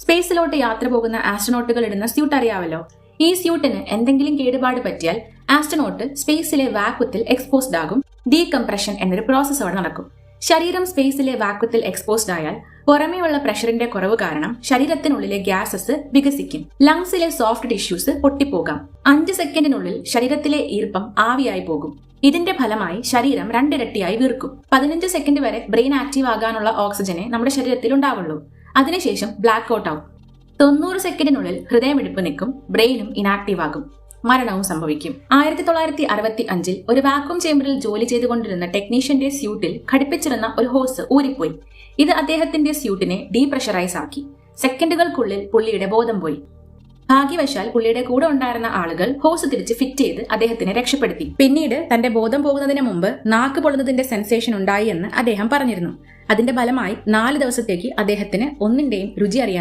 സ്പേസിലോട്ട് യാത്ര പോകുന്ന ആസ്ട്രോനോട്ടുകൾ ഇടുന്ന സ്യൂട്ട് അറിയാമല്ലോ. ഈ സ്യൂട്ടിന് എന്തെങ്കിലും കേടുപാട് പറ്റിയാൽ ആസ്ട്രോനോട്ട് സ്പേസിലെ വാക്വത്തിൽ എക്സ്പോസ്ഡ് ആകും. ഡീകംപ്രഷൻ എന്നൊരു പ്രോസസ് അവിടെ നടക്കും. ശരീരം സ്പേസിലെ വാക്വത്തിൽ എക്സ്പോസ്ഡ് ആയാൽ പുറമേയുള്ള പ്രഷറിന്റെ കുറവ് കാരണം ശരീരത്തിനുള്ളിലെ ഗ്യാസസ് വികസിക്കും. ലങ്സിലെ സോഫ്റ്റ് ടിഷ്യൂസ് പൊട്ടിപ്പോകാം. 5 സെക്കൻഡിനുള്ളിൽ ശരീരത്തിലെ ഈർപ്പം ആവിയായി പോകും. ഇതിന്റെ ഫലമായി ശരീരം 2 ഇരട്ടിയായി വീർക്കും. 15 സെക്കൻഡ് വരെ ബ്രെയിൻ ആക്റ്റീവ് ആകാനുള്ള ഓക്സിജനെ നമ്മുടെ ശരീരത്തിൽ ഉണ്ടാവുള്ളൂ. അതിനുശേഷം ബ്ലാക്ക് ഔട്ട് ആവും. 90 സെക്കൻഡിനുള്ളിൽ ഹൃദയമിടിപ്പ് നിൽക്കും. ബ്രെയിനും ഇനാക്റ്റീവ് ആകും. മരണവും സംഭവിക്കും. 1965 ഒരു വാക്വം ചേമ്പറിൽ ജോലി ചെയ്തുകൊണ്ടിരുന്ന ടെക്നീഷ്യന്റെ സ്യൂട്ടിൽ ഘടിപ്പിച്ചിരുന്ന ഒരു ഹോസ് ഊരിപ്പോയി. ഇത് അദ്ദേഹത്തിന്റെ സ്യൂട്ടിനെ ഡീപ്രഷറൈസ് ആക്കി. സെക്കൻഡുകൾക്കുള്ളിൽ പുള്ളിയുടെ ബോധം പോയി. ഭാഗ്യവശാൽ പുള്ളിയുടെ കൂടെ ഉണ്ടായിരുന്ന ആളുകൾ ഹോസ് തിരിച്ച് ഫിറ്റ് ചെയ്ത് അദ്ദേഹത്തിനെ രക്ഷപ്പെടുത്തി. പിന്നീട് തന്റെ ബോധം പോകുന്നതിന് മുമ്പ് നാക്ക് പൊള്ളുന്നതിന്റെ സെൻസേഷൻ ഉണ്ടായി എന്ന് അദ്ദേഹം പറഞ്ഞിരുന്നു. അതിന്റെ ഫലമായി 4 ദിവസത്തേക്ക് അദ്ദേഹത്തിന് ഒന്നിന്റെയും രുചി അറിയാൻ